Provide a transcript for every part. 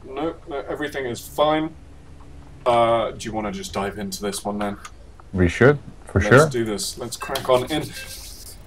No, everything is fine. Do you want to just dive into this one then? We should, for sure. Let's do this. Let's crack on in.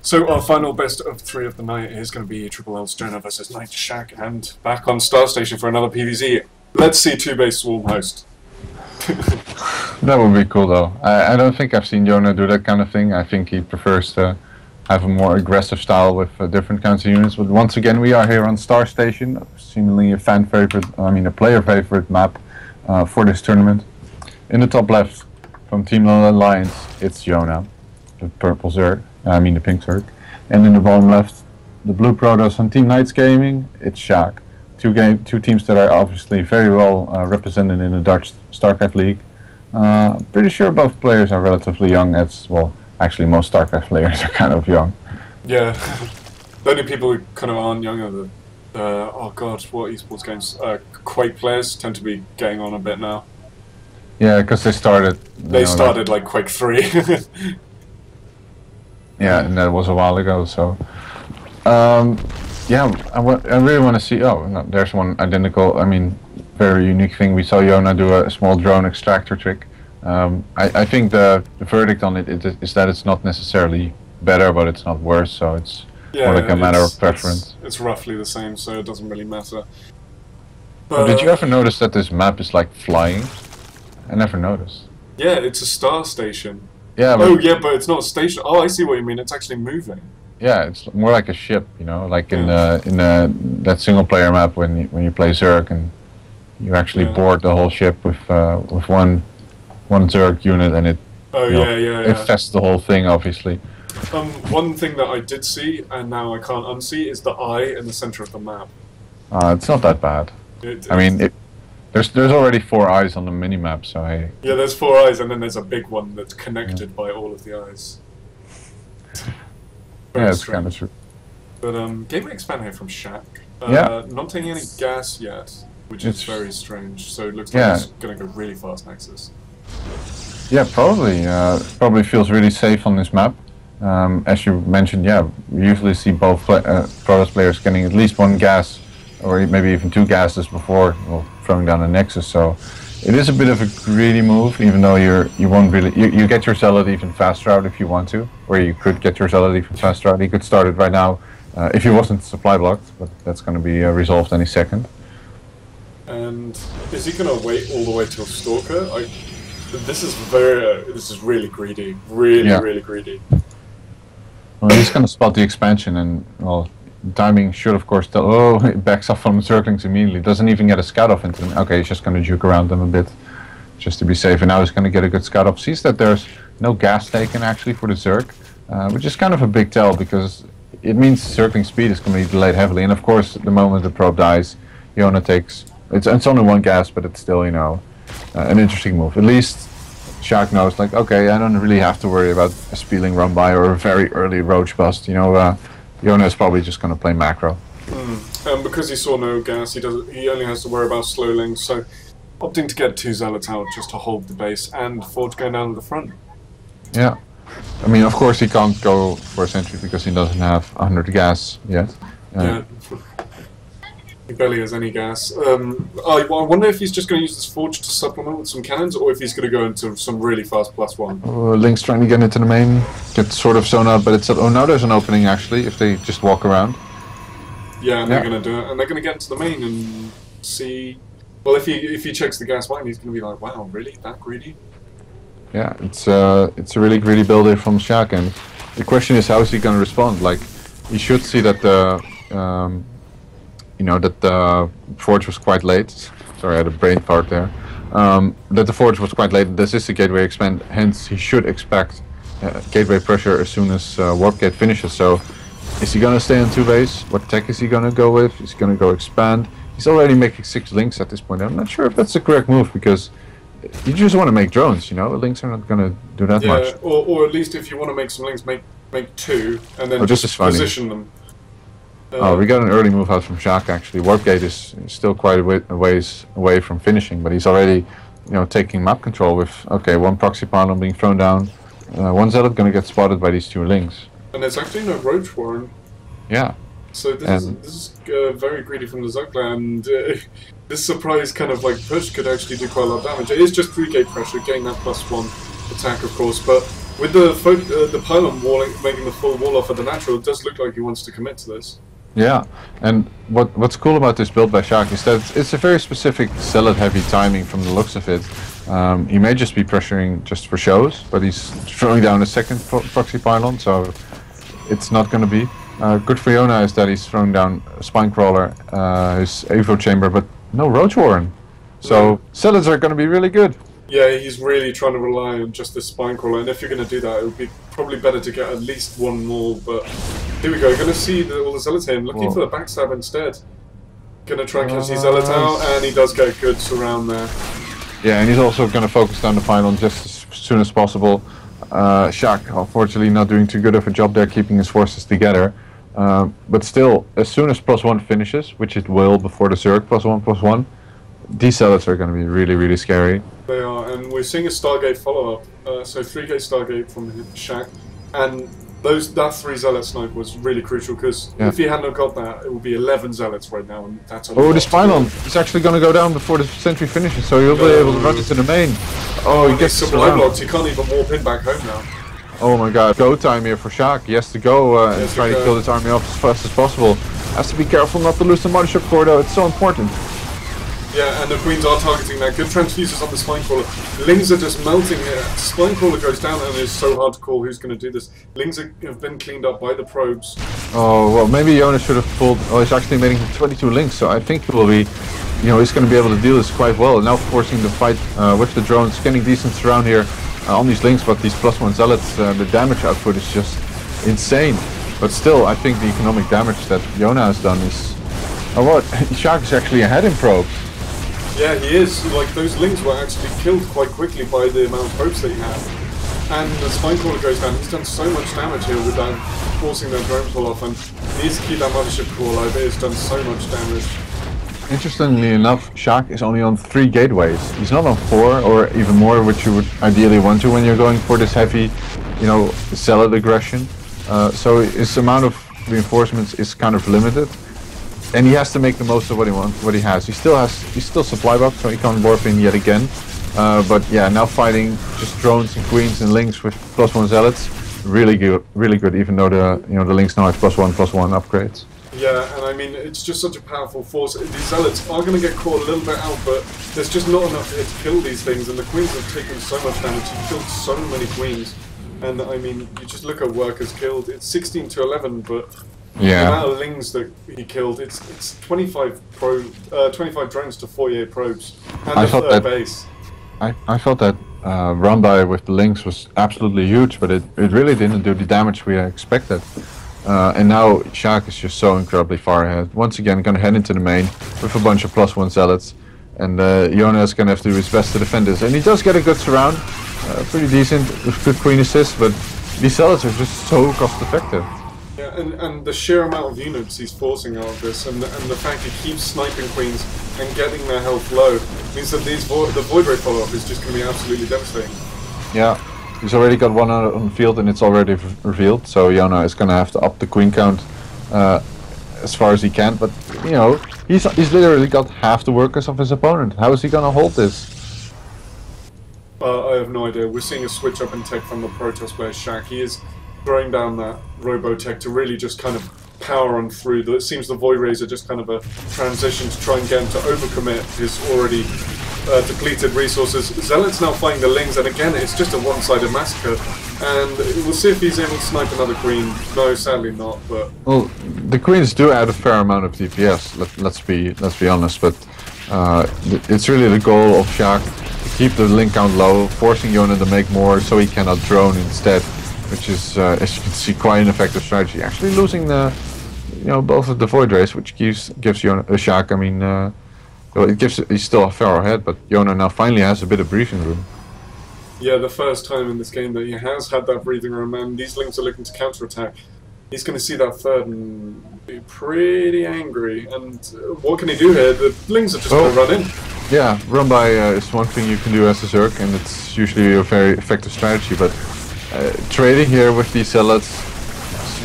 So our final best of 3 of the night is going to be LLL.Jona versus KS.Sjaak, and back on Star Station for another PvZ. Let's see 2-base Swarm host. That would be cool though. I don't think I've seen Jona do that kind of thing. I think he prefers to have a more aggressive style with different kinds of units. But once again, we are here on Star Station, seemingly a fan favorite, a player favorite map for this tournament. In the top left, from Team Alliance, it's Jona, the purple Zerg, the pink Zerg. And in the bottom left, the blue Protoss on Team Knights Gaming, it's Sjaak. Two teams that are obviously very well represented in the Dutch StarCraft League. Pretty sure both players are relatively young, as well. Actually, most StarCraft players are kind of young. Yeah, the only people who kind of aren't younger than, oh god, what esports games? Quake players tend to be getting on a bit now. Yeah, because they started. They started like Quake 3. Yeah, and that was a while ago. So, yeah, I really want to see. Oh, no, there's one identical. Very unique thing. We saw Jona do a small drone extractor trick. I think the verdict on it is that it's not necessarily better, but it's not worse. So it's more like a matter of preference. It's roughly the same, so it doesn't really matter. But did you ever notice that this map is like flying? I never noticed. Yeah, it's a star station. Yeah. Oh yeah, but it's not a station. Oh, I see what you mean. It's actually moving. Yeah, it's more like a ship, like in that single player map when you play Zerg and you actually board the whole ship with one Zerg unit, and it infests the whole thing, obviously. One thing that I did see, and now I can't unsee, is the eye in the center of the map. It's not that bad. There's already 4 eyes on the mini map, so yeah, there's 4 eyes, and then there's a big one that's connected by all of the eyes. Yeah, it's kind of true. But gateway expand here from Sjaak. Not taking any gas yet, which is very strange. So it looks like it's gonna go really fast Nexus. Yeah, probably. Probably feels really safe on this map. As you mentioned, we usually see both Protoss players getting at least 1 gas, or maybe even 2 gases before throwing down a Nexus. So it is a bit of a greedy move, even though you won't really you get your Zealot even faster out if you want to, or you could get your Zealot even faster out. You could start it right now if he wasn't supply blocked, but that's going to be resolved any second. And is he going to wait all the way till Stalker? This is really greedy, really greedy. Well, he's going to spot the expansion, and timing should of course tell. Oh, he backs off from the Zerglings immediately. Doesn't even get a scout off into them. Okay, he's just going to juke around them a bit, just to be safe. And now he's going to get a good scout off. Sees that there's no gas taken actually for the Zerg, which is kind of a big tell, because it means Zergling speed is going to be delayed heavily. And of course, the moment the probe dies, Jona takes. It's only 1 gas, but it's still an interesting move. At least Sjaak knows, like, okay, I don't really have to worry about a Speedling run by or a very early Roach bust. Jona is probably just going to play macro. Because he saw no gas, he only has to worry about slowlings, so opting to get 2 Zealots out just to hold the base, and Forge going down to the front. Yeah. Of course he can't go for a sentry because he doesn't have 100 gas yet. Yeah. He barely has any gas. I wonder if he's just going to use this Forge to supplement with some cannons, or if he's going to go into some really fast +1. Link's trying to get into the main, get sort of zone out, but it's... Oh, now there's an opening actually, if they just walk around. Yeah, and they're going to do it, and they're going to get into the main and see... Well, if he checks the gas line, he's going to be like, wow, really? That greedy? Yeah, it's a really greedy build here from Sjaak, and the question is, how is he going to respond? Like, he should see that the... that the Forge was quite late. Sorry, I had a brain fart there. That the Forge was quite late. This is the gateway expand, hence he should expect gateway pressure as soon as Warp Gate finishes. So, is he gonna stay on 2 base? What tech is he gonna go with? Is he gonna go expand? He's already making 6 links at this point. I'm not sure if that's the correct move, because you just want to make drones. Links are not gonna do that much. Yeah, or at least if you want to make some links, make 2 and then just position them. We got an early move out from Sjaak actually. Warp Gate is still quite a ways away from finishing, but he's already, taking map control with, okay, 1 proxy pylon being thrown down, 1 Zealot gonna get spotted by these 2 links. And there's actually no Roach Warren. Yeah, So this is very greedy from the Zuckler, and this surprise kind of like push could actually do quite a lot of damage. It is just 3-gate pressure, getting that +1 attack, of course, but with the pylon walling, making the full wall off of the natural, it does look like he wants to commit to this. Yeah, and what's cool about this build by Sjaak is that it's a very specific zealot-heavy timing from the looks of it. He may just be pressuring just for shows, but he's throwing down a second proxy pylon, so it's not going to be. Good for Jona is that he's thrown down a spine crawler, his Evo chamber, but no Roach Warren. So zealots are going to be really good. Yeah, he's really trying to rely on just the spine crawler, and if you're going to do that, it would be probably better to get at least one more, but here we go, going to see all the zealots here, looking for the backstab instead. Going to try and catch these zealots out, and he does get a good surround there. Yeah, and he's also going to focus down the pylon just as soon as possible. Sjaak, unfortunately, not doing too good of a job there, keeping his forces together. But still, as soon as +1 finishes, which it will before the Zerg +1/+1, these zealots are going to be really, really scary. They are, and we're seeing a Stargate follow-up. So 3-gate Stargate from Sjaak, and that 3 zealot snipe was really crucial, because if he hadn't got that, it would be 11 zealots right now, and that's a lot. This pylon is actually going to go down before the sentry finishes, so he'll be able to run into the main. Oh, he gets supply blocks. He can't even warp in back home now. Oh my god, go time here for Sjaak. He has to go and try to kill this army off as fast as possible. Has to be careful not to lose the mothership core though, it's so important. Yeah, and the Queens are targeting that. Good transfuses on the Spine Crawler. Lings are just melting here. Spine Crawler goes down, and it's so hard to call who's going to do this. Lings have been cleaned up by the probes. Oh, well, maybe Jona should have pulled... Oh, he's actually making 22 Lings, so I think he will be... You know, he's going to be able to deal this quite well. Now forcing the fight with the drones, getting decent surround here on these Lings, but these +1 zealots, the damage output is just insane. But still, I think the economic damage that Jona has done is... Oh, what? Sjaak is actually ahead in probes. Yeah, he is. Like, those Lings were actually killed quite quickly by the amount of probes that he had. And the Spine Crawler goes down. He's done so much damage here with that, forcing that drone pull off, and he needs to keep that mothership core alive. It has done so much damage. Interestingly enough, Sjaak is only on 3 gateways. He's not on 4 or even more, which you would ideally want to when you're going for this heavy, you know, zealot aggression. So his amount of reinforcements is kind of limited. And he has to make the most of what he has. He still supply box, so he can't warp in yet again. But yeah, now fighting just drones and queens and Lings with +1 zealots, really good. Even though the Lings now have +1/+1 upgrades. Yeah, and I mean it's just such a powerful force. These zealots are going to get caught a little bit out, but there's just not enough here to kill these things. And the queens have taken so much damage. He killed so many queens, and I mean you just look at workers killed. It's 16 to 11, but. Yeah. The amount of Lings that he killed, it's 25 drones to 48 probes, and I thought that base. I felt that run by with the Lings was absolutely huge, but it really didn't do the damage we expected. And now Sjaak is just so incredibly far ahead. Once again, gonna head into the main with a bunch of +1 zealots, and Jona is gonna have to do his best to defend this. And he does get a good surround, pretty decent with good queen assist, but these zealots are just so cost effective. Yeah, and the sheer amount of units he's forcing out of this, and the fact he keeps sniping queens and getting their health low, means that the Void Ray follow-up is just going to be absolutely devastating. Yeah, he's already got one out on the field and it's already revealed, so Jona is going to have to up the queen count as far as he can, but you know, he's literally got half the workers of his opponent. How is he going to hold this? I have no idea. We're seeing a switch up in tech from the Protoss player Sjaak. He is throwing down that Robotech to really just kind of power on through. It seems the Void Rays are just kind of a transition to try and get him to overcommit his already depleted resources. Zealot's now fighting the Lings, and again it's just a one-sided massacre. And we'll see if he's able to snipe another queen. No, sadly not. But well, the queens do add a fair amount of DPS. Let's be honest, but it's really the goal of Sjaak to keep the link count low, forcing Jona to make more so he cannot drone instead. Which is, as you can see, quite an effective strategy. Actually losing the, both of the Void Rays, which gives Sjaak, I mean, well, he's still a fair ahead, but Jona now finally has a bit of breathing room. Yeah, the first time in this game that he has had that breathing room, and these Lings are looking to counterattack. He's going to see that third and be pretty angry. And what can he do here? The Lings are just going to run in. Yeah, run by is one thing you can do as a Zerg, and it's usually a very effective strategy, but trading here with these zealots,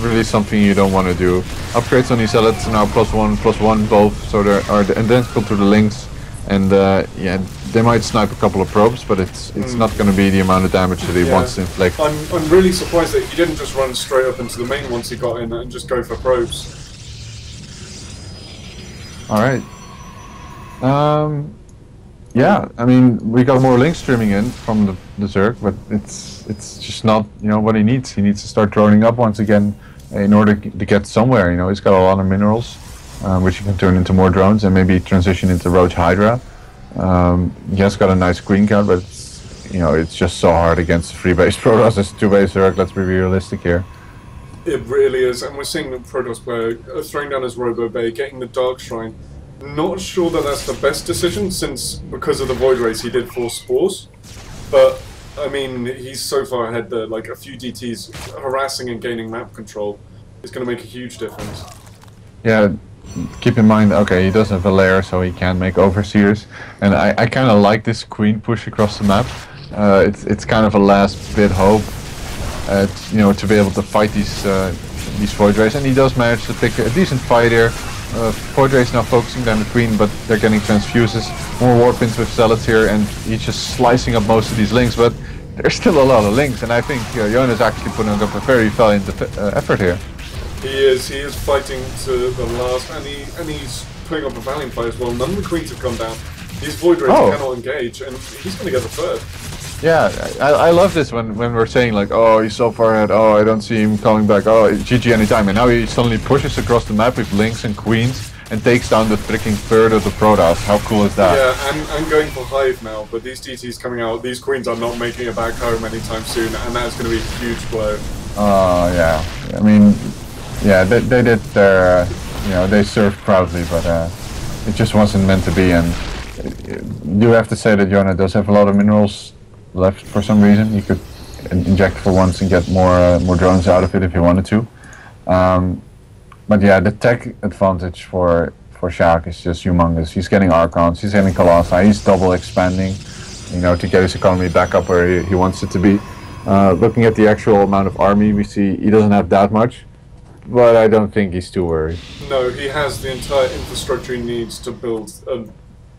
really something you don't want to do. Upgrades on these zealots are now +1/+1 both, so they are identical to the links. And yeah, they might snipe a couple of probes, but it's not going to be the amount of damage that he wants to inflict. I'm really surprised that he didn't just run straight up into the main once he got in and just go for probes. Alright. Yeah, I mean, we got more link streaming in from the Zerg, but it's just not, you know, what he needs. He needs to start droning up once again in order to get somewhere. You know, he's got a lot of minerals, which he can turn into more drones and maybe transition into Roach Hydra. He has got a nice green count, but it's, you know, it's just so hard against 3-base Protoss. It's 2-base Zerg. Let's be realistic here. It really is, and we're seeing the Protoss player throwing down his Robo Bay, getting the Dark Shrine. Not sure that that's the best decision, since because of the Void Race he did force Spores, but I mean he's so far ahead that like a few DTs harassing and gaining map control is going to make a huge difference. Yeah, keep in mind, okay, he does have a lair, so he can make Overseers, and I kind of like this Queen push across the map. It's kind of a last bit hope, you know, to be able to fight these Void Rays, and he does manage to pick a decent fight here. Void Rays now focusing down the Queen, but they're getting transfuses, more warpins with Zealots here, and he's just slicing up most of these links, but there's still a lot of links, and I think Jona is actually putting up a very valiant effort here. He is fighting to the last, and he's putting up a valiant fight as well. None of the Queens have come down. These Void Rays cannot engage, and he's going to get the third. Yeah, I love this when we're saying like, oh, he's so far ahead, oh, I don't see him coming back, oh, GG anytime, and now he suddenly pushes across the map with links and queens and takes down the freaking third of the Protoss. How cool is that? Yeah, and going for Hive now, but these DTs coming out, these queens are not making it back home anytime soon, and that's going to be a huge blow. Oh, yeah, I mean, yeah, they did their, you know, they served proudly, but it just wasn't meant to be, and you have to say that Jona does have a lot of minerals left for some reason. You could inject for once and get more drones out of it if you wanted to. But yeah, the tech advantage for Sjaak is just humongous. He's getting Archons, he's getting Colossi, he's double expanding, you know, to get his economy back up where he wants it to be. Looking at the actual amount of army, we see he doesn't have that much, but I don't think he's too worried. No, he has the entire infrastructure he needs to build a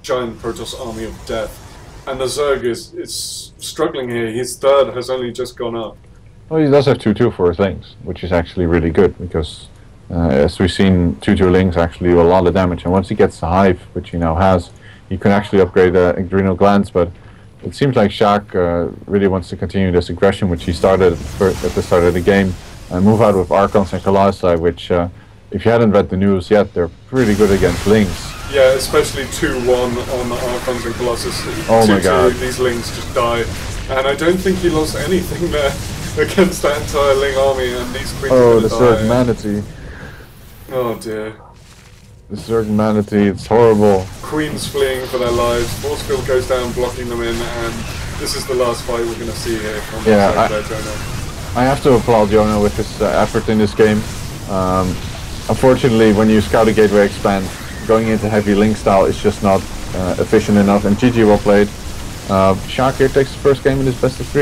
giant Protoss army of death. And the Zerg is struggling here. His third has only just gone up. Well, he does have 2/2 for his links, which is actually really good, because as we've seen, 2/2 links actually do a lot of damage. And once he gets the Hive, which he now has, he can actually upgrade Adrenal Glands. But it seems like Sjaak really wants to continue this aggression, which he started at the start of the game, and move out with Archons and Colossi, which, if you hadn't read the news yet, they're pretty good against links. Yeah, especially 2-1 on the Archons and Colossus. Oh my god. These links just die. And I don't think he lost anything there against that entire Ling army, and these queens are the Zerg Manatee. Oh dear. The Zerg Manatee, it's horrible. Queens fleeing for their lives, Force Field goes down, blocking them in, and this is the last fight we're going to see here from Jona. I have to applaud Jona with his effort in this game. Unfortunately, when you scout a gateway expand, going into heavy link style is just not efficient enough, and GG well played. Sjaak here takes the first game in his best of 3.